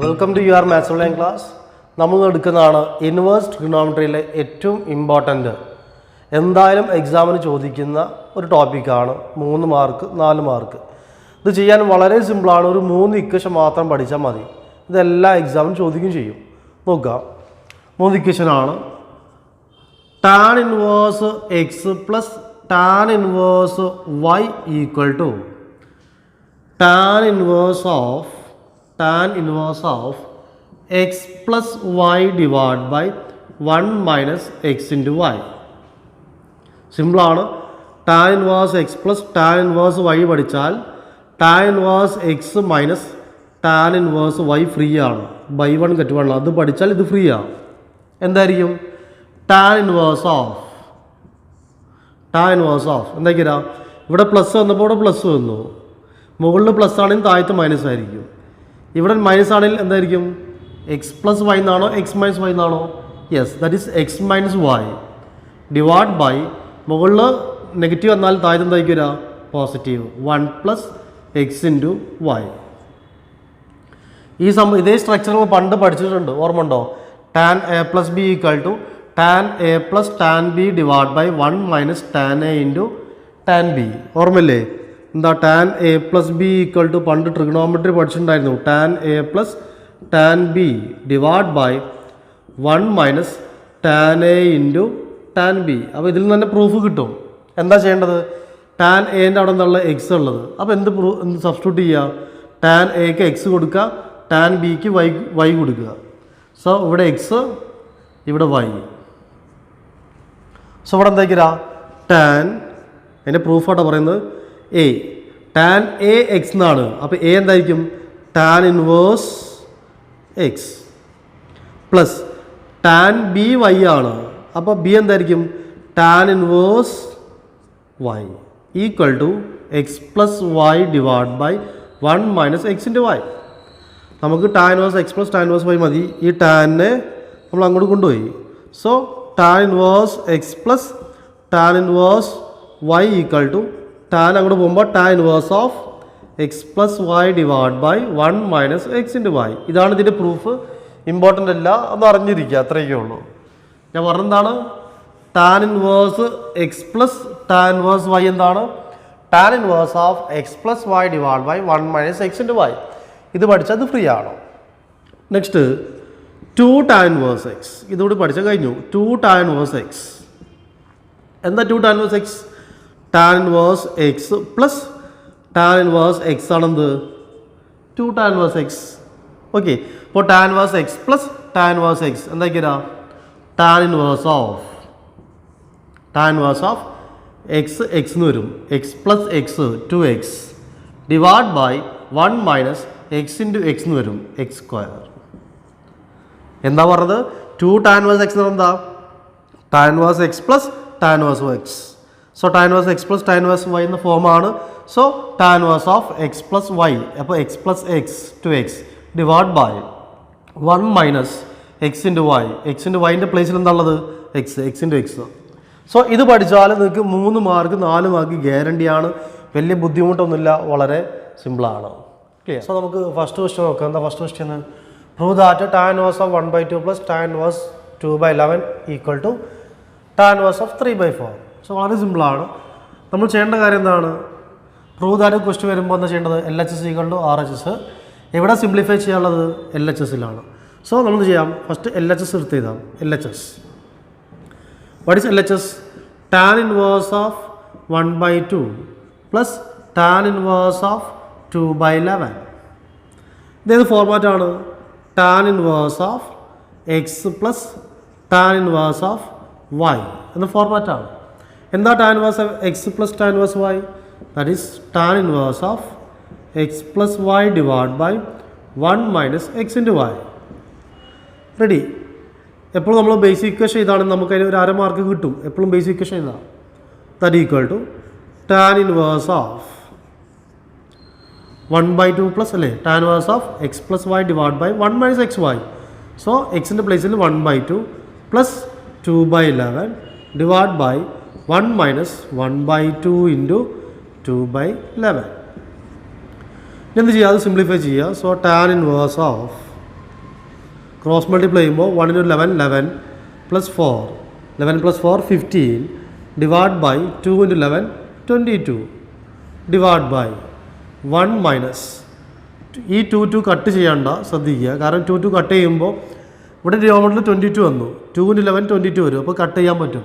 Welcome to your maths online class. നമ്മൾ എടുക്കുന്നതാണ് inverse ട്രിഗണോമെട്രിയിലെ ഏറ്റവും ഇമ്പോർട്ടൻ്റ്, എന്തായാലും എക്സാമിന് ചോദിക്കുന്ന ഒരു ടോപ്പിക്കാണ്. 3 മാർക്ക് 4 മാർക്ക്. ഇത് ചെയ്യാൻ വളരെ സിമ്പിളാണ്. ഒരു 3 ഇക്വേഷൻ മാത്രം പഠിച്ചാൽ മതി. ഇതെല്ലാ എക്സാമിനും ചോദിക്കുകയും ചെയ്യും. നോക്കുക, 3 ഇക്വേഷനാണ്. Tan inverse x plus tan inverse y equal to tan inverse of x plus y divided by 1 minus x into y. സിമ്പിളാണ്. Tan inverse x plus tan inverse y പഠിച്ചാൽ tan inverse x minus tan inverse y free ആണ്. By 1 get 1 അത് പഠിച്ചാൽ ഇത് free ആണ്. എന്തായിരിക്കും? Tan inverse of എന്താ? ഇവിടെ പ്ലസ് വന്നപ്പോൾ ഇവിടെ പ്ലസ് വന്നു. മുകളിൽ പ്ലസ് ആണെങ്കിൽ താഴത്ത് മൈനസ് ആയിരിക്കും. ഇവിടെ മൈനസ് ആണെങ്കിൽ എന്തായിരിക്കും? എക്സ് പ്ലസ് വൈ എന്നാണോ എക്സ് മൈനസ് വൈ എന്നാണോ? Yes, that is x minus y divide by മുകളിൽ നെഗറ്റീവ് വന്നാൽ താഴത്ത് എന്തായിരിക്കും വരിക? Positive 1 plus x into y. ഇതേ സ്ട്രക്ചർ നമ്മൾ പണ്ട് പഠിച്ചിട്ടുണ്ട്, ഓർമ്മ ഉണ്ടോ? Tan A plus B equal to tan A plus tan B divide by 1 minus tan A into tan B. ഓർമ്മയില്ലേ? എന്താ tan A plus B equal to പണ്ട് trigonometry പഠിച്ചിട്ടുണ്ടായിരുന്നു. Tan A plus tan B divide by 1 minus tan A into tan B. അപ്പോൾ ഇതിൽ നിന്ന് തന്നെ proof കിട്ടും. എന്താ ചെയ്യേണ്ടത്? ടാൻ എൻ്റെ അവിടെ നിന്നുള്ള എക്സ് ഉള്ളത്. അപ്പോൾ എന്ത് സബ്സ്റ്റിറ്റ്യൂട്ട് ചെയ്യുക? ടാൻ എക്ക് എക്സ് കൊടുക്കുക, ടാൻ ബിക്ക് വൈ കൊടുക്കുക. സോ ഇവിടെ എക്സ്, ഇവിടെ വൈ. സോ ഇവിടെ എന്താ ടാൻ, അതിൻ്റെ പ്രൂഫാട്ടോ പറയുന്നത്. എ ടാൻ എ എക്സ് എന്നാണ്. അപ്പോൾ എ എന്തായിരിക്കും? Tan inverse x plus tan B y ആണ്. അപ്പോൾ ബി എന്തായിരിക്കും? Tan inverse y equal to x plus y divide by 1 minus x into y. നമുക്ക് tan inverse x plus tan inverse y മതി. ഈ ടാനിനെ നമ്മൾ അങ്ങോട്ട് കൊണ്ടുപോയി. So tan inverse x plus tan inverse y equal to tan അങ്ങോട്ട് പോകുമ്പോൾ tan inverse of x plus y divide by 1 minus x into Y. ഇതാണ് ഇതിൻ്റെ പ്രൂഫ്. ഇമ്പോർട്ടൻ്റ് അല്ല, അത് അറിഞ്ഞിരിക്കുക, അത്രയൊക്കെ ഉള്ളൂ. ഞാൻ പറഞ്ഞെന്താണ്? Tan inverse x plus tan inverse y എന്താണ്? Tan inverse of x plus y divide by 1 minus x into y. ഇത് പഠിച്ചാൽ അത് ഫ്രീ ആണോ? Next 2 tan inverse x. ഇതുകൂടി പഠിച്ചാൽ കഴിഞ്ഞു. 2 ടാൻ ഇൻവേഴ്സ് എക്സ് എന്താ? 2 tan inverse x tan inverse x plus tan inverse x ആണെന്ത്? 2 ടാൻ ഇൻവേഴ്സ് എക്സ്. ഓക്കെ, അപ്പോൾ tan inverse x plus tan inverse x എന്താ? ടാൻ ഇൻവേഴ്സ് ഓഫ് എക്സ് എന്ന് വരും. X plus x 2x divide by 1 minus x into x എന്ന് വരും, X square. എന്താ പറഞ്ഞത്? 2 tan inverse x എന്ന് എന്താ? Tan inverse x plus tan inverse x. So tan inverse x plus tan inverse y എന്ന ഫോമാണ്. So tan inverse of x plus y, അപ്പോൾ x plus x 2x divide by 1 minus x into y. X into വൈൻ്റെ പ്ലേസിൽ എന്താ ഉള്ളത്? X into X. So ഇത് പഠിച്ചാൽ നിങ്ങൾക്ക് 3 മാർക്ക് 4 മാർക്ക് ഗ്യാരണ്ടിയാണ്. വലിയ ബുദ്ധിമുട്ടൊന്നുമില്ല, വളരെ സിമ്പിളാണ്. ഓക്കെ, സോ നമുക്ക് ഫസ്റ്റ് ക്വസ്റ്റ്യൻ നോക്കാം. എന്താ first question? Prove that tan inverse of 1/2 plus tan inverse 2/11 equal to tan inverse of 3/4. So വളരെ സിമ്പിളാണ്. നമ്മൾ ചെയ്യേണ്ട കാര്യം എന്താണ്? പ്രൂവ് ദാറ്റ് ക്വസ്റ്റ്യൻ വരുമ്പോൾ എന്താ ചെയ്യേണ്ടത്? LHS equal to RHS. എവിടെ സിംപ്ലിഫൈ ചെയ്യാനുള്ളത്? LHSലാണ്. സോ നമ്മൾ ചെയ്യാം, ഫസ്റ്റ് LHS എടുത്ത് എഴുതാം. LHS, what is LHS? Tan inverse of 1/2 plus tan inverse of 2/11. ഇതേത് ഫോർമാറ്റാണ്? Tan inverse of x plus tan inverse of y എന്ന ഫോർമാറ്റാണ്. എന്താ tan inverse of x plus tan inverse y? That is tan inverse of x plus y divide by 1 minus x into y. Ready? എപ്പോഴും നമ്മൾ basic equation ഇതാണെങ്കിൽ നമുക്ക് അതിന് ഒരു 1/2 mark കിട്ടും. എപ്പോഴും ബേസിക് ഇക്വേഷൻ ഇതാണ്. That equal to tan inverse of 1/2 plus അല്ലേ, tan inverse of x plus y divide by 1 minus x y. So എക്സിൻ്റെ പ്ലേസിൽ 1/2 plus 2/11 divide by 1 minus 1/2 into 2/11. എന്ത് ചെയ്യുക? അത് സിംപ്ലിഫൈ ചെയ്യുക. So tan inverse of cross multiply ചെയ്യുമ്പോൾ 1 into 11 11 plus 4 11 plus 4 15 divide by 2 into 11 22 divide by 1 minus ഈ 2 cut ചെയ്യണ്ട ശ്രദ്ധിക്കുക, കാരണം 2 കട്ട് ചെയ്യുമ്പോൾ ഇവിടെ ഡിനോമിനേറ്ററിൽ 22 വന്നു, 2 into 11 22 വരും, അപ്പോൾ കട്ട് ചെയ്യാൻ പറ്റും.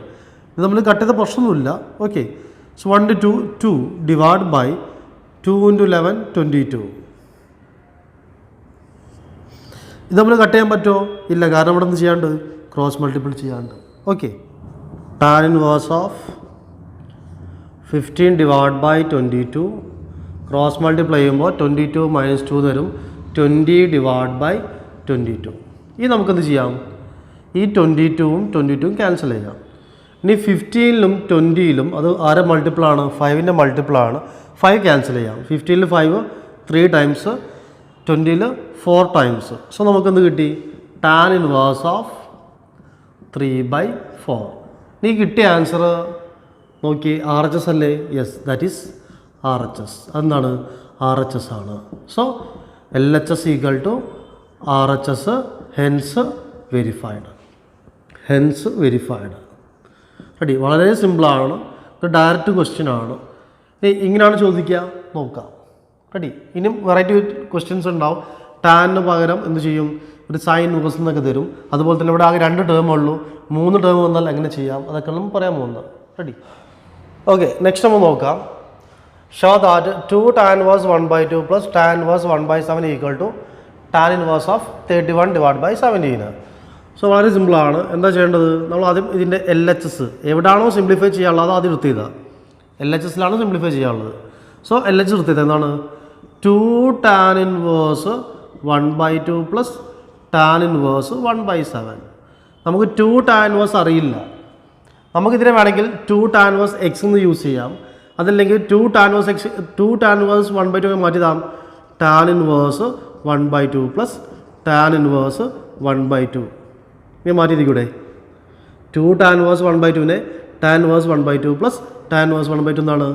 ഇത് നമ്മൾ കട്ട് ചെയ്ത പ്രശ്നമൊന്നുമില്ല. Okay, so 1 into 2 divide by 2 into 11 22. ഇത് നമ്മൾ കട്ട് ചെയ്യാൻ പറ്റുമോ? ഇല്ല, കാരണം ഇവിടെ എന്ത് ചെയ്യാണ്ട് ക്രോസ് മൾട്ടിപ്പിൾ ചെയ്യാണ്ട്. Okay, tan inverse of 15 divide by 22 cross multiply ചെയ്യുമ്പോൾ 22 മൈനസ് 2 തരും, 20 ഡിവൈഡ് ബൈ 22. ഈ നമുക്കെന്ത് ചെയ്യാം? ഈ 22ഉം 22ഉം ക്യാൻസൽ ചെയ്യാം. ഇനി 15ലും 20ലും അത് ആരെ മൾട്ടിപ്പിളാണ്? 5ൻ്റെ മൾട്ടിപ്പിളാണ്. 5 ക്യാൻസൽ ചെയ്യാം. 15ൽ 5 3 ടൈംസ്, 20ൽ 4 ടൈംസ്. സോ നമുക്കെന്ത് കിട്ടി? Tan inverse of 3/4. നീ കിട്ടിയ ആൻസർ നോക്കി, RHS അല്ലേ? Yes, that is RHS. അതെന്താണ്? RHS ആണ്. So LHS equal to RHS, hence verified. Hence verified. Ready? വളരെ സിമ്പിളാണ്, ഇത് ഡയറക്റ്റ് ക്വസ്റ്റ്യൻ ആണ്. ഇങ്ങനെയാണ് ചോദിക്കുക, നോക്കാം. റെഡി? ഇനിയും വെറൈറ്റി ക്വസ്റ്റ്യൻസ് ഉണ്ടാവും. ടാനിന് പകരം എന്ത് ചെയ്യും? ഒരു സൈൻ ഇൻവേഴ്സ് എന്നൊക്കെ തരും. അതുപോലെ തന്നെ ഇവിടെ ആകെ 2 ടേം ഉള്ളൂ, 3 ടേം വന്നാൽ എങ്ങനെ ചെയ്യാം, അതൊക്കെ നമ്മൾ പറയാൻ പോകുന്നത്. റെഡി? ഓക്കെ, നെക്സ്റ്റ് നമ്മൾ നോക്കാം. Show that 2 tan inverse 1/2 plus tan inverse 1/7 equal to tan inverse of 31 divide by 17. So വളരെ സിമ്പിളാണ്. എന്താ ചെയ്യേണ്ടത്? നമ്മൾ ആദ്യം ഇതിൻ്റെ LHS എവിടെയാണോ സിംപ്ലിഫൈ ചെയ്യാനുള്ളത് ആദ്യം എടുത്ത് ചെയ്താൽ, LHSലാണ് സിംപ്ലിഫൈ ചെയ്യാനുള്ളത്. സോ LHS എടുത്ത് ചെയ്താൽ എന്താണ്? 2 tan inverse 1/2 plus tan inverse 1/7. നമുക്ക് 2 tan ഇൻവേഴ്സ് അറിയില്ല. നമുക്കിതിനെ വേണമെങ്കിൽ 2 tan ഇൻവേഴ്സ് എക്സ് എന്ന് യൂസ് ചെയ്യാം, അതല്ലെങ്കിൽ 2 tan inverse x 2 tan inverse 1/2 മാറ്റിതാം. tan inverse 1/2 plus tan inverse 1/2 ഇങ്ങനെ മാറ്റിയിരിക്കൂടെ? 2 tan ഇൻവേഴ്സ് 1/2നെ tan inverse 1/2 plus tan inverse 1/2 എന്താണ്?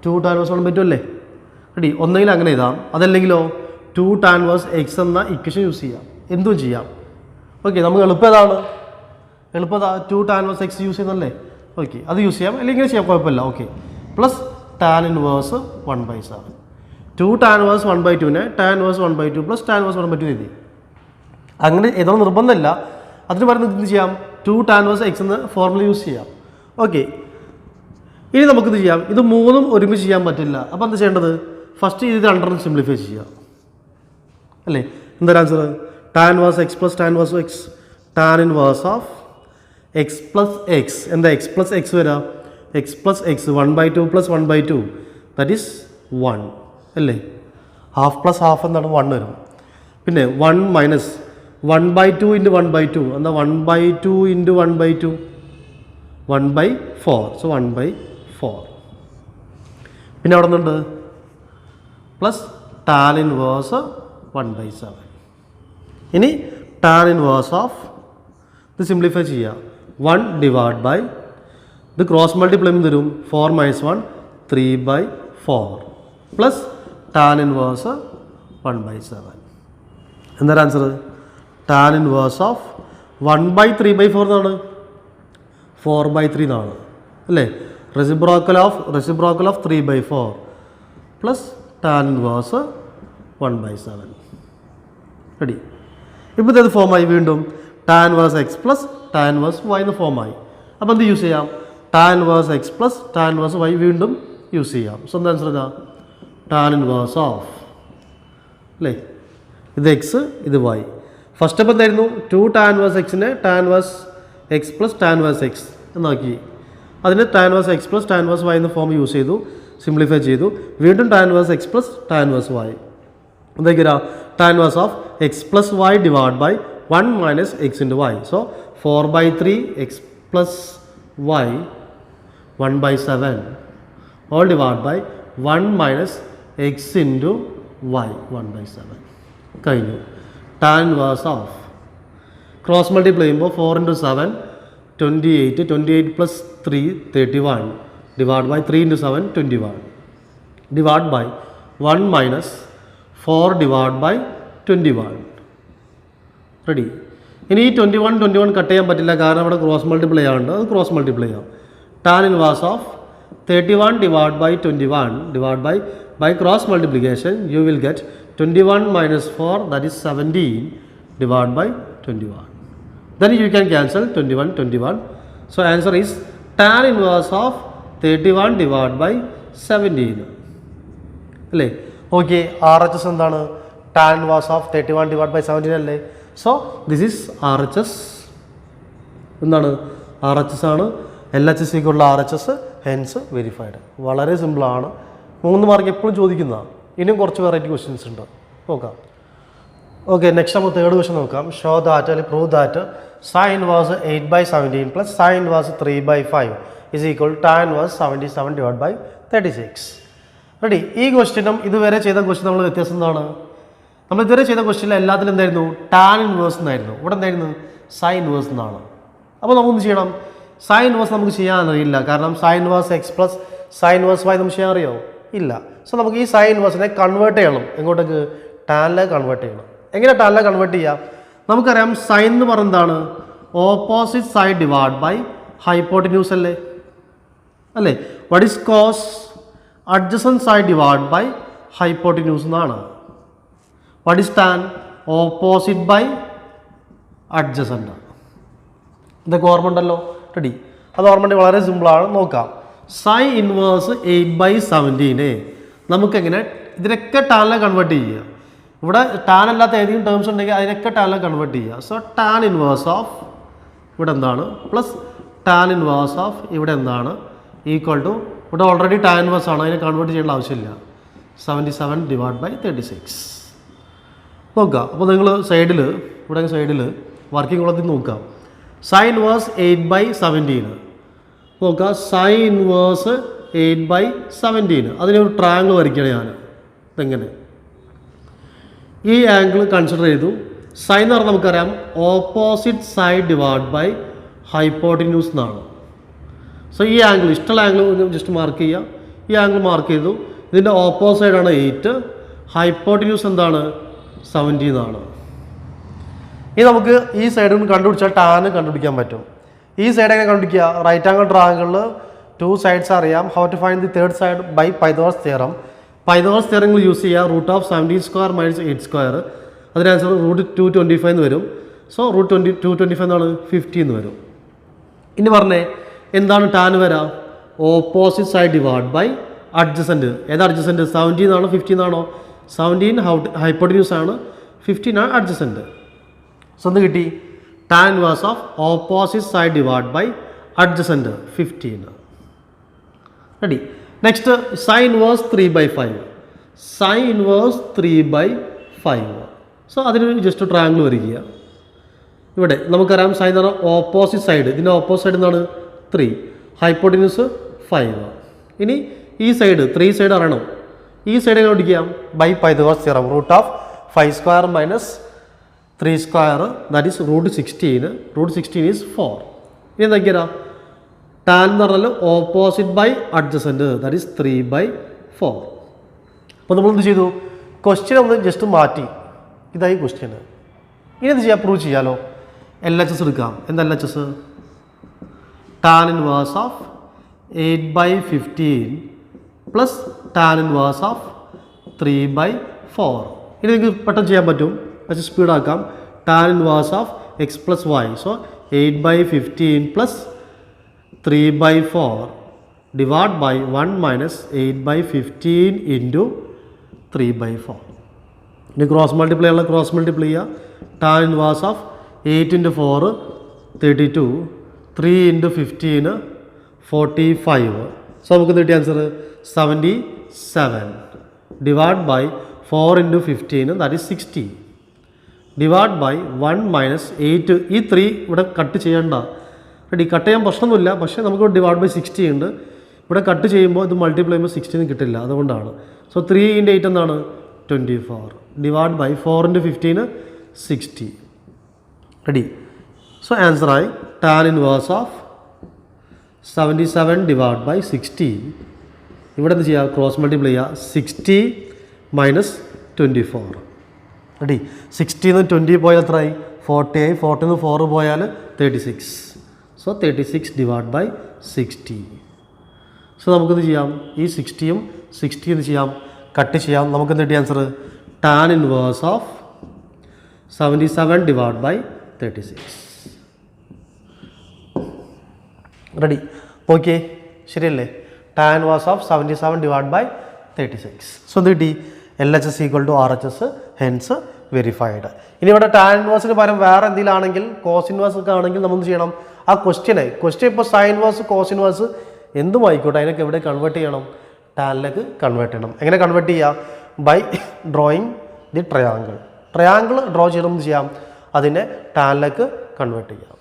2 tan ഇൻവേഴ്സ് 1/2 അല്ലേ? റെഡി? ഒന്നെങ്കിൽ അങ്ങനെ എഴുതാം, അതല്ലെങ്കിലോ 2 tan ഇൻവേഴ്സ് എക്സ് എന്ന ഇക്വേഷൻ യൂസ് ചെയ്യാം, എന്തും ചെയ്യാം. ഓക്കെ, നമുക്ക് എളുപ്പം ഏതാണ്? എളുപ്പം 2 tan ഇൻവേഴ്സ് എക്സ് യൂസ് ചെയ്യുന്നല്ലേ? ഓക്കെ, അത് യൂസ് ചെയ്യാം, അല്ലെങ്കിൽ ചെയ്യാം, കുഴപ്പമില്ല. Okay, plus tan inverse 1/7. 2 tan inverse 1/2നെ tan inverse 1/2 plus tan inverse 1/2 എഴുതി. അങ്ങനെ ഏതാണ് നിർബന്ധമില്ല. അതിന് പറയുന്നത് എന്ത് ചെയ്യാം? 2 tan ഇൻവേഴ്സ് എക്സ് എന്ന ഫോർമുല യൂസ് ചെയ്യാം. ഓക്കെ, ഇനി നമുക്കിത് ചെയ്യാം. ഇത് മൂന്നും ഒരുമിച്ച് ചെയ്യാൻ പറ്റില്ല. അപ്പോൾ എന്താ ചെയ്യേണ്ടത്? ഫസ്റ്റ് ഇത് രണ്ടെണ്ണം സിംപ്ലിഫൈ ചെയ്യാം അല്ലേ? എന്താ answer? tan inverse x plus tan inverse X. tan inverse of x plus X. എന്താ എക്സ് പ്ലസ് എക്സ് വരാം? X plus X 1/2 plus 1/2 that is 1 അല്ലേ? ഹാഫ് പ്ലസ് ഹാഫ് എന്താണ്? 1 വരും. പിന്നെ 1 മൈനസ് 1/2 ഇൻറ്റു 1/2 എന്താ? 1/2 ഇൻറ്റു 1/2 1/4. സോ 1/4. പിന്നെ അവിടെ നിന്നുണ്ട് പ്ലസ് tan ഇൻവേഴ്സ് 1/7. ഇനി tan ഇൻവേഴ്സ് ഓഫ് ഇത് സിംപ്ലിഫൈ ചെയ്യുക. 1 ഡിവൈഡ് ബൈ ഇത് ക്രോസ് മൾട്ടിപ്ലൈ തരും. 4 മൈനസ് 1 3/4 പ്ലസ് tan ഇൻവേഴ്സ് 1/7. എന്താണ് ആൻസർ? tan ഇൻവേഴ്സ് ഓഫ് 1/3/4 എന്നാണ്, 4/3 എന്നാണ് അല്ലേ? Reciprocal of 3/4 plus tan inverse 1/7. Ready? ഇപ്പോൾ ഇത് ഫോമായി വീണ്ടും tan inverse x plus tan inverse y എന്ന് ഫോമായി. അപ്പോൾ എന്ത് യൂസ് ചെയ്യാം? tan inverse x plus tan inverse y വീണ്ടും യൂസ് ചെയ്യാം. സോ എന്താ ആൻസർ? ഇതാ tan ഇൻവേഴ്സ് ഓഫ് അല്ലേ? ഇത് എക്സ്, ഇത് വൈ. ഫസ്റ്റ് അപ്പോൾ എന്തായിരുന്നു? 2 tan ഇൻവേഴ്സ് എക്സിനെ tan inverse x plus tan inverse x എന്നാക്കി. അതിന് tan inverse x plus tan inverse y എന്ന ഫോം യൂസ് ചെയ്തു, സിംപ്ലിഫൈ ചെയ്തു. വീണ്ടും tan inverse x plus tan inverse y. എന്താ? tan inverse of x plus y divide by 1 minus x into y. So 4/3 x plus y 1/7 all divide by 1 minus x into y 1/7. കഴിഞ്ഞു. tan inverse of cross multiply ചെയ്യുമ്പോൾ 4 into 7 28, 28 plus 3 31 divide by 3 into 7 21 divide by 1 minus 4 divide by 21. Ready? ഇനി ഈ 21 cut ചെയ്യാൻ പറ്റില്ല, കാരണം ഇവിടെ cross multiply ആവുന്നുണ്ട്. അത് ക്രോസ് മൾട്ടിപ്ലൈ ആവും. Tan inverse of 31 divide by 21 divide by cross multiplication you will get 21 minus 4, that is 17 divided by 21. Then you can cancel 21. So answer is tan inverse of 31 divided by 17. അല്ലേ? Okay, RHS എന്താണ്? tan inverse of 31 divided by 17 അല്ലേ? So this is RHS. എന്താണ്? RHS ആണ്. LHS equal RHS, hence verified. വളരെ സിമ്പിളാണ്. 3 mark എപ്പോഴും ചോദിക്കുന്നതാണ്. ഇനിയും കുറച്ച് വെറൈറ്റി ക്വസ്റ്റ്യൻസ് ഉണ്ട്, നോക്കാം. ഓക്കെ, നെക്സ്റ്റ് നമ്മൾ തേർഡ് ക്വസ്റ്റ്യൻ നോക്കാം. ഷോ ദാറ്റ് അല്ലെങ്കിൽ prove that sin inverse 8/17 plus sin inverse 3/5 is equal to tan inverse 77 divided by 36. Ready? ഈ ക്വസ്റ്റ്യനും ഇതുവരെ ചെയ്ത ക്വസ്റ്റ്യൻ നമ്മൾ വ്യത്യാസം എന്താണ്? നമ്മൾ ഇതുവരെ ചെയ്ത ക്വസ്റ്റ്യനിൽ എല്ലാത്തിലും എന്തായിരുന്നു? ടാൻ ഇൻവേഴ്സ് എന്നായിരുന്നു. ഇവിടെ എന്തായിരുന്നു? സൈൻ ഇൻവേഴ്സ് എന്നാണ്. അപ്പോൾ നമുക്കൊന്ന് ചെയ്യണം. സൈൻ ഇൻവേഴ്സ് നമുക്ക് ചെയ്യാൻ അറിയില്ല, കാരണം sine inverse x plus sine inverse y നമുക്ക് ചെയ്യാൻ അറിയോ? ഇല്ല. സോ നമുക്ക് ഈ സൈൻ ഇൻവേഴ്സിനെ കൺവേർട്ട് ചെയ്യണം. എങ്ങോട്ടേക്ക്? ടാനിലേക്ക് കൺവേർട്ട് ചെയ്യണം. എങ്ങനെ ടാനിലേക്ക് കൺവേർട്ട് ചെയ്യാം? നമുക്കറിയാം സൈൻ എന്ന് പറയുന്നതാണ് opposite side divide by hypotenuse അല്ലേ? അല്ലേ? What is cos? Adjacent side divide by hypotenuse എന്നാണ്. What is tan? Opposite by adjacent. ഇതൊക്കെ ഓർമ്മ ഉണ്ടല്ലോ? റെഡി? അത് ഓർമ്മ വളരെ സിമ്പിളാണ്, നോക്കാം. സൈൻ ഇൻവേഴ്സ് 8/17 നമുക്കെങ്ങനെ ഇതിനൊക്കെ ടാനിലേക്ക് കൺവേർട്ട് ചെയ്യുക? ഇവിടെ ടാൻ അല്ലാത്ത ഏതെങ്കിലും ടേംസ് ഉണ്ടെങ്കിൽ അതിനൊക്കെ ടാനിലേക്ക് കൺവേർട്ട് ചെയ്യുക. സോ ടാൻ ഇൻവേഴ്സ് ഓഫ് ഇവിടെ എന്താണ് പ്ലസ് ടാൻ ഇൻവേഴ്സ് ഓഫ് ഇവിടെ എന്താണ് ഈക്വൽ ടു, ഇവിടെ ഓൾറെഡി ടാൻ ഇൻവേഴ്സ് ആണ്, അതിനെ കൺവേർട്ട് ചെയ്യേണ്ട ആവശ്യമില്ല. 77 divided by 36 നോക്കുക. അപ്പോൾ നിങ്ങൾ സൈഡിൽ ഇവിടെ സൈഡിൽ വർക്കിംഗ് കുളത്തിൽ നോക്കാം. സൈൻ ഇൻവേഴ്സ് 8/17 നോക്കുക. സൈൻ ഇൻവേഴ്സ് 8/17 അതിനൊരു ട്രയാങ്കിൾ വരയ്ക്കുകയാണ് ഞാൻ. ഇതെങ്ങനെ? ഈ ആംഗിൾ കൺസിഡർ ചെയ്തു. സൈൻ എന്ന് പറഞ്ഞാൽ നമുക്കറിയാം opposite side divide by hypotenuse എന്നാണ്. സോ ഈ ആംഗിൾ ഇഷ്ടമുള്ള ആംഗിൾ ജസ്റ്റ് മാർക്ക് ചെയ്യുക. ഈ ആംഗിൾ മാർക്ക് ചെയ്തു. ഇതിൻ്റെ ഓപ്പോസൈഡാണ് 8, ഹൈപ്പോട്ടിന്യൂസ് എന്താണ്? 17 ആണ്. ഇനി നമുക്ക് ഈ സൈഡിൽ നിന്ന് കണ്ടുപിടിച്ചാൽ ടാന് കണ്ടുപിടിക്കാൻ പറ്റും. ഈ സൈഡ് എങ്ങനെ കണ്ടുപിടിക്കുക? റൈറ്റ് ആംഗിൾ ട്രയാങ്കിളിൽ 2 sides അറിയാം. How to find the third side? By Pythagoras theorem. Pythagoras theorem use ചെയ്യുക. √17² - 8², അതിന് ആൻസർ √225 എന്ന് വരും. സോ √225 എന്നാണ് 50 എന്ന് വരും. ഇനി പറഞ്ഞേ എന്താണ് ടാൻ വരാം? Opposite side divide by adjacent. ഏതാ അഡ്ജസൻറ്റ്? 17 ആണോ 15 ആണോ? 17 ഹൈപ്പോട്ടിന്യൂസ് ആണ്, 15 ആണ് അഡ്ജസൻറ്റ്. സോ എന്ത് കിട്ടി? Tan inverse of opposite side divide by adjacent 15. Ready? Next sine inverse 3/5. Sine inverse 3/5. So അതിന് ജസ്റ്റ് ട്രയാങ്കിൾ വരിക. ഇവിടെ നമുക്കറിയാം സൈൻ എന്ന് പറഞ്ഞാൽ ഓപ്പോസിറ്റ് സൈഡ്, ഇതിൻ്റെ ഓപ്പോസിറ്റ് സൈഡ് എന്താണ്? 3, ഹൈപ്പോട്ടിന്യൂസ് 5. ഇനി ഈ സൈഡ് 3 സൈഡ് അറിയണം. ഈ സൈഡ് എങ്ങനെ പിടിക്കാം? By Pythagoras theorem. √5² - 3², that is √16. √16 is 4. ഇനി എന്തൊക്കെയാ? ടാൻ എന്ന് പറഞ്ഞാൽ opposite by adjacent, that is 3/4. അപ്പോൾ നമ്മൾ എന്ത് ചെയ്തു? ക്വസ്റ്റ്യൻ ഒന്ന് ജസ്റ്റ് മാറ്റി. ഇതായി ക്വസ്റ്റ്യൻ. ഇനി എന്ത് ചെയ്യാം? പ്രൂവ് ചെയ്യാലോ. LHS എടുക്കാം. എന്താ LHS? Tan inverse of 8/15 plus tan inverse of 3/4. ഇനി നിങ്ങൾക്ക് പെട്ടെന്ന് ചെയ്യാൻ പറ്റും. പക്ഷേ സ്പീഡാക്കാം. Tan inverse of x plus y. So 8/15 plus 3/4 divide by 1 minus 8/15 into 3/4. ഇനി ക്രോസ് മൾട്ടിപ്ലൈ ഉള്ള ക്രോസ് മൾട്ടിപ്ലൈ ചെയ്യുക. Tan inverse of 8 × 4 32, 3 × 15 45. സോ നമുക്ക് കിട്ടിയ answer 77 divide by 4 × 15, that is 60 divide by 1 minus 8. ഈ 3 ഇവിടെ കട്ട് ചെയ്യേണ്ട. റെഡി? കട്ട് ചെയ്യാൻ പ്രശ്നമൊന്നുമില്ല, പക്ഷേ നമുക്ക് ഡിവൈഡ് ബൈ 60 ഉണ്ട്. ഇവിടെ കട്ട് ചെയ്യുമ്പോൾ ഇത് മൾട്ടിപ്ലൈ ചെയ്യുമ്പോൾ 60 കിട്ടില്ല, അതുകൊണ്ടാണ്. സോ 3 × 8 എന്താണ്? 24 ഡിവൈഡ് ബൈ 4 × 15 60. റെഡി? സോ ആൻസറായി tan inverse of 77 divide by 60. ഇവിടെ എന്ത് ചെയ്യുക? ക്രോസ് മൾട്ടിപ്ലൈ ചെയ്യുക. 60 - 24. റെഡി? 60 നിന്ന് 20 പോയാൽ എത്രയായി? 48, 40 നിന്ന് 4 പോയാൽ 36. So 36 divide by 60. സോ നമുക്കിത് ചെയ്യാം, ഈ 60യും 60 എന്ന് ചെയ്യാം, കട്ട് ചെയ്യാം. നമുക്കെന്ത് കിട്ടിയ answer? Tan inverse of 77 divide by 36. Ready? Okay, ശരിയല്ലേ? Tan inverse of 77 divide by 36. So എന്ത് കിട്ടി? LHS equal to RHS, hence verified. ഇനി ഇവിടെ ടാൻ ഇൻവേഴ്സിന് പകരം വേറെ എന്തെങ്കിലും ആണെങ്കിൽ, കോസ് ഇൻവേഴ്സ് ഒക്കെ ആണെങ്കിൽ നമ്മൾ ചെയ്യണം, ആ ക്വസ്റ്റ്യൻ ഇപ്പോൾ സൈൻ ഇൻവേഴ്സ്, കോസ് ഇൻവേഴ്സ് എന്തും ആയിക്കോട്ടെ, അതിനൊക്കെ എവിടെ കൺവേർട്ട് ചെയ്യണം? ടാനിലേക്ക് കൺവേർട്ട് ചെയ്യണം. എങ്ങനെ കൺവേർട്ട് ചെയ്യാം? By drawing the triangle draw ചെയ്യണമെന്ന് ചെയ്യാം, അതിനെ ടാനിലേക്ക് കൺവേർട്ട് ചെയ്യാം.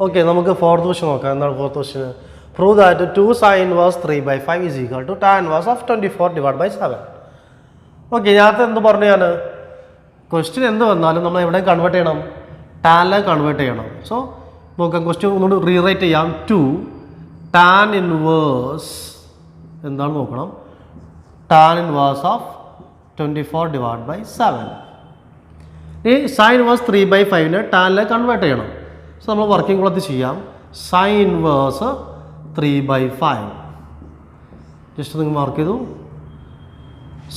ഓക്കെ, നമുക്ക് ഫോർത്ത് ക്വസ്റ്റ്യൻ നോക്കാം. എന്താണ് fourth question? Prove that 2 sin inverse 3/5 is equal to tan inverse of 24 divide by 7. Okay, ഞാനത്തെ എന്ത് പറഞ്ഞു? ഞാൻ ക്വസ്റ്റ്യൻ എന്ത് വന്നാലും നമ്മൾ എവിടെ കൺവേർട്ട് ചെയ്യണം? ടാനിലേക്ക് കൺവേർട്ട് ചെയ്യണം. സോ നോക്കാം, ക്വസ്റ്റ്യൻ ഒന്നുകൂടി റീറൈറ്റ് ചെയ്യാം. 2 tan ഇൻവേഴ്സ് എന്താണ് നോക്കണം? Tan inverse of 24 divide by 7. ഈ സൈൻ ഇൻവേഴ്സ് 3/5 ടാനിലേക്ക് കൺവേർട്ട് ചെയ്യണം. സോ നമ്മൾ വർക്കിംഗ് കുളത്തിൽ ചെയ്യാം. സൈൻ ഇൻവേഴ്സ് 3/5 ജസ്റ്റ് നിങ്ങൾ മാർക്ക് ചെയ്തു.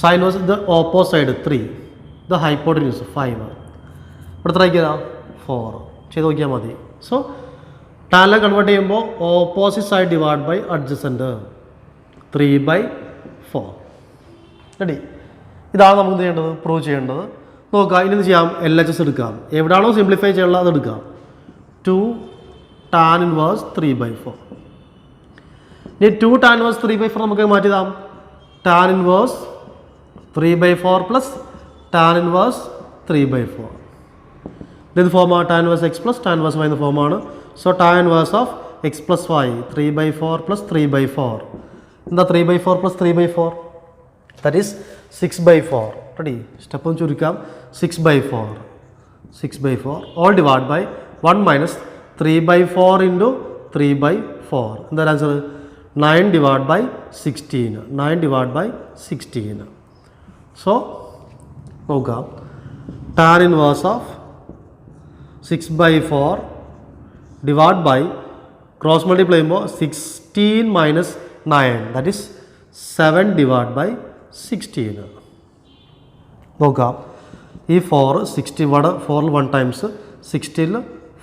സൈൻ ഇൻവേഴ്സ് ഇത് ഓപ്പോസൈഡ് 3, ഇത് ഹൈപ്പോട്ടന്യൂസ് 5. ഇവിടെ എത്ര ആക്കിയതാ? 4. ചെയ്ത് നോക്കിയാൽ മതി. സോ ടാനിലേക്ക് കൺവേർട്ട് ചെയ്യുമ്പോൾ opposite side divide by adjacent 3/4. Ready? ഇതാണ് നമുക്ക് ചെയ്യേണ്ടത്, പ്രൂവ് ചെയ്യേണ്ടത്. നോക്കാം, ഇനി ചെയ്യാം. LHS എടുക്കാം. എവിടെയാണോ സിംപ്ലിഫൈ ചെയ്യാനുള്ളത് അത് എടുക്കാം. 2 tan ഇൻവേഴ്സ് 3/4. ഇനി 2 tan ഇൻവേഴ്സ് 3/4 നമുക്ക് മാറ്റിയതാം. tan inverse 3/4 plus tan inverse 3/4. ഇത് ഫോമാണ് tan inverse x plus tan inverse y എന്ന ഫോമാണ്. So tan inverse of x plus y 3/4 plus 3/4. എന്താ 3/4 plus 3/4? That is 6/4. Ready? Step ഒന്ന് ചുരുക്കാം. 6/4 all divide by 1 minus 3/4 into 3/4. എന്താ answer? 9 divide by 16. 9 divide by 16. So നോക്കാം, tan inverse of 6/4 divide by cross multiply ചെയ്യുമ്പോൾ 16 minus 9 that is 7 divide by 16. നോക്കാം, ഈ 4 60 ഇവിടെ 4 1 times, 16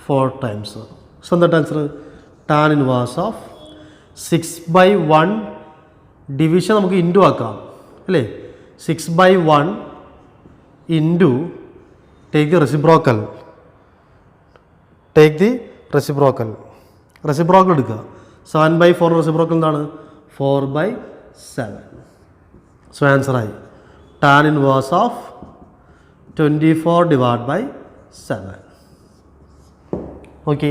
4 times. So എന്താ answer? Tan inverse of 6/1 division നമുക്ക് into ആക്കാം അല്ലേ? 6/1 into take the reciprocal. Reciprocal എടുക്കുക. 7/4 റെസിപ്രോക്കൽ എന്താണ്? 4/7. സോ ആൻസറായി tan inverse of 24 divide by 7. Okay,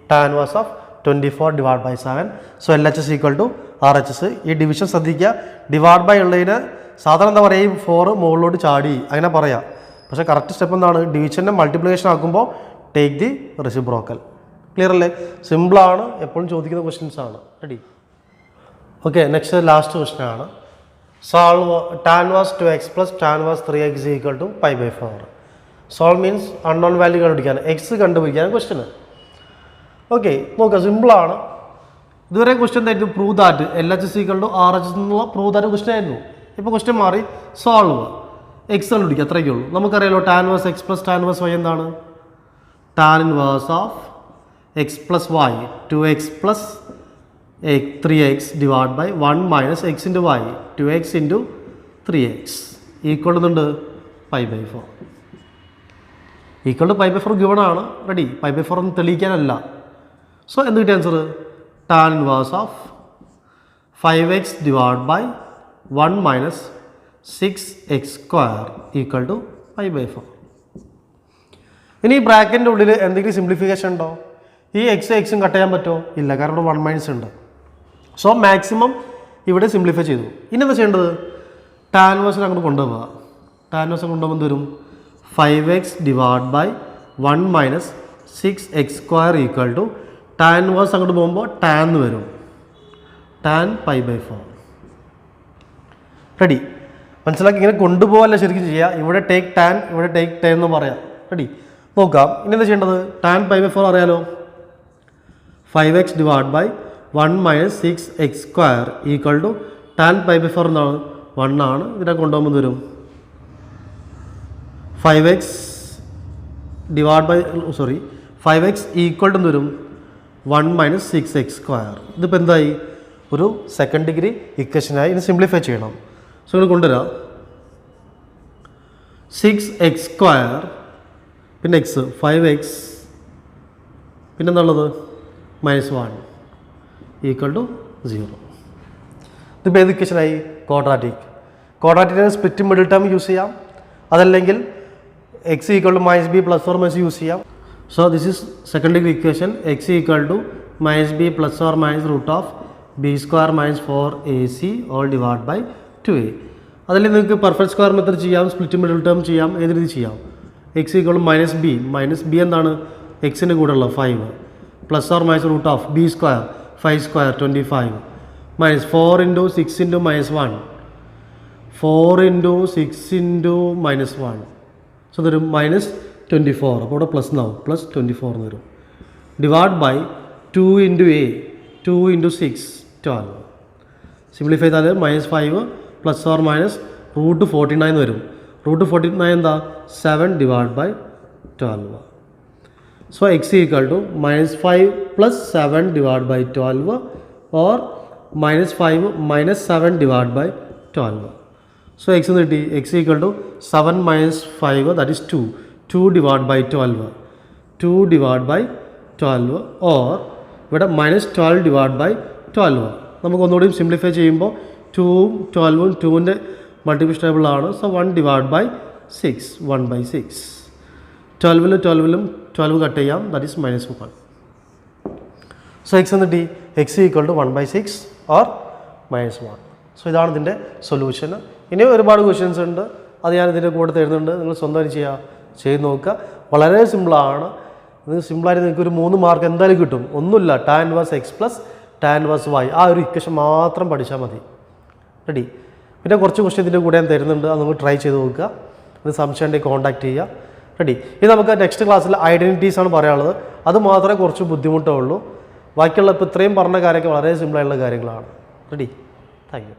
tan inverse of 24 divide by 7. So LHS equal to RHS. ഈ division ശ്രദ്ധിക്കുക. Divide by ഉള്ളതിന് സാധാരണ എന്താ പറയുക? ഈ 4 മുകളിലോട്ട് ചാടി അങ്ങനെ പറയാം. പക്ഷേ കറക്റ്റ് സ്റ്റെപ്പ് എന്താണ്? ഡിവിഷൻ്റെ മൾട്ടിപ്ലിക്കേഷൻ ആക്കുമ്പോൾ ടേക്ക് ദി റെസിപ്രോക്കൽ. ക്ലിയർ അല്ലേ? സിമ്പിളാണ്, എപ്പോഴും ചോദിക്കുന്ന ക്വസ്റ്റ്യൻസ് ആണ്. Ready? Okay, next last question ആണ്. Solve tan inverse 2x plus tan inverse 3x equal to π/4. Solve means unknown value കണ്ടുപിടിക്കാൻ, എക്സ് കണ്ടുപിടിക്കാൻ ക്വസ്റ്റ്യൻ. ഓക്കെ, നോക്കാം, സിമ്പിളാണ്. ഇതുവരെ ക്വസ്റ്റ്യൻ എന്തായിരുന്നു? Prove that LHS equal to RHS എന്നുള്ള പ്രൂവ് ദാറ്റ് ക്വസ്റ്റ്യൻ ആയിരുന്നു. ഇപ്പോൾ ക്വസ്റ്റ്യൻ മാറി, സോൾവ് എക്സ് കണ്ടുപിടിക്കുക, അത്രയൊക്കെ ഉള്ളൂ. നമുക്കറിയാലോ tan inverse x plus tan inverse y എന്താണ്? Tan inverse of x plus y 2x plus 3x divide by 1 minus x into y 2x into 3x equal എന്നുണ്ട് π/4. Equal to π/4 given ആണ്. Ready? π/4 ഒന്നും തെളിയിക്കാനല്ല. So എന്ത് കിട്ടിയ answer? Tan inverse of 5x divide by 1 minus 6x² equal to π/4. ഇനി ഈ ബ്രാക്കറ്റിൻ്റെ ഉള്ളിൽ എന്തെങ്കിലും സിംപ്ലിഫിക്കേഷൻ ഉണ്ടോ? ഈ എക്സും കട്ട് ചെയ്യാൻ പറ്റുമോ? ഇല്ല, കാരണം ഇവിടെ 1 മൈനസ് ഉണ്ട്. സോ മാക്സിമം ഇവിടെ സിംപ്ലിഫൈ ചെയ്തു. ഇനി എന്താ ചെയ്യേണ്ടത്? ടാൻ ഇൻവേഴ്സിനെ അങ്ങോട്ട് കൊണ്ടുപോവുക. ടാൻ ഇൻവേഴ്സ് കൊണ്ടുപോകുമ്പോൾ വരും 5x divide by 1 minus 6x² equal to tan inverse അങ്ങോട്ട് പോകുമ്പോൾ ടാൻ എന്ന് വരും, ടാൻ π/4. റെഡി? മനസ്സിലാക്കി? ഇങ്ങനെ കൊണ്ടുപോകാനല്ല ശരിക്കും ചെയ്യുക. ഇവിടെ ടേക്ക് ടാൻ, ഇവിടെ ടേക്ക് ടാൻ എന്ന് പറയാം. റെഡി? നോക്കാം. ഇനി എന്താ ചെയ്യേണ്ടത്? ടാൻ പൈ ബൈ 4 അറിയാലോ. 5x divide by 1 minus 6x² equal to tan pi by 4 എന്താണ്? 1 ആണ്. ഇതിനെ കൊണ്ടുപോകുമ്പോൾ വരും 5x divide by 5x equal to വരും 1 മൈനസ് 6x². ഇതിപ്പോൾ എന്തായി? ഒരു സെക്കൻഡ് ഡിഗ്രി ഇക്വേഷനായി. ഇത് സിംപ്ലിഫൈ ചെയ്യണം. സോ നിങ്ങൾ കൊണ്ടുവരാം 6x² പിന്നെ എക്സ് 5x പിന്നെ എന്നുള്ളത് -1 ഈക്വൽ ടു 0. ഇതിപ്പോൾ ഏത് ഇക്വേഷനായി? ക്വാഡ്രാറ്റിക്. ക്വാഡ്രാറ്റിക്കിന് സ്പ്ലിറ്റ് മിഡിൽ ടേം യൂസ് ചെയ്യാം, അതല്ലെങ്കിൽ x equal to -b +or - use ചെയ്യാം. So this is second degree equation. X equal to -b +or - √b² - 4ac all divide by 2a. അതിൽ നിങ്ങൾക്ക് പെർഫെക്റ്റ് സ്ക്വയർ മെത്തേഡ് ചെയ്യാം, split middle term ചെയ്യാം, ഏത് രീതി ചെയ്യാം. എക്സ് ഈക്വൽ ടു -b എന്താണ്? എക്സിൻ്റെ കൂടെ ഉള്ള 5 +or - √b², 5² 25 -4 × 6 × -1 4 × 6 × -1. സോ ഇതൊരു -24. അപ്പോൾ ഇവിടെ പ്ലസ് എന്നാവും, +24 എന്ന് വരും. Divide by 2 × a 2 × 6 12. സിംപ്ലിഫൈ ചെയ്താൽ -5 +or - √49 വരും. √49 എന്താ? 7 divide by 12. So x equal to -5 + 7 divide by 12 or -5 - 7 divide by 12. So x എന്ന് കിട്ടി. X equal to 7 - 5 that is 2 divide by 12 2 divide by 12 or ഇവിടെ -12 ഡിവൈഡ് ബൈ 12. നമുക്ക് ഒന്നുകൂടി സിംപ്ലിഫൈ ചെയ്യുമ്പോൾ 2ഉം 12ഉം 2ൻ്റെ മൾട്ടിപ്ലിക്കേഷൻ ടേബിളാണ്. So 1 divide by 6 1/6. 12 കട്ട് ചെയ്യാം, ദാറ്റ് ഈസ് -1. സോ എക്സ് എന്നിട്ട് x equal to 1/6 or -1. So ഇതാണ് ഇതിൻ്റെ സൊല്യൂഷൻ. ഇനി ഒരുപാട് ക്വസ്റ്റ്യൻസ് ഉണ്ട്, അത് ഞാൻ ഇതിൻ്റെ കൂടെ തരുന്നുണ്ട്. നിങ്ങൾ സ്വന്തമായിട്ട് ചെയ്ത് നോക്കുക. വളരെ സിമ്പിളാണ്. നിങ്ങൾ സിമ്പിളായിട്ട് നിങ്ങൾക്ക് ഒരു 3 മാർക്ക് എന്തായാലും കിട്ടും. ഒന്നുമില്ല, tan inverse x + tan inverse y ആ ഒരു ഇക്വേഷൻ മാത്രം പഠിച്ചാൽ മതി. റെഡി. പിന്നെ കുറച്ച് ക്വസ്റ്റ്യൻ ഇതിൻ്റെ കൂടെ ഞാൻ തരുന്നുണ്ട്, അത് നമുക്ക് ട്രൈ ചെയ്ത് നോക്കുക. അത് സംശയം ഉണ്ടെങ്കിൽ കോൺടാക്ട് ചെയ്യുക. റെഡി. ഇനി നമുക്ക് നെക്സ്റ്റ് ക്ലാസ്സിൽ ഐഡൻറ്റിറ്റീസ് ആണ് പറയാനുള്ളത്. അത് മാത്രമേ കുറച്ച് ബുദ്ധിമുട്ടുള്ളൂ. ബാക്കിയുള്ള ഇപ്പോൾ ഇത്രയും പറഞ്ഞ കാര്യമൊക്കെ വളരെ സിമ്പിളായിട്ടുള്ള കാര്യങ്ങളാണ്. റെഡി. Thank you.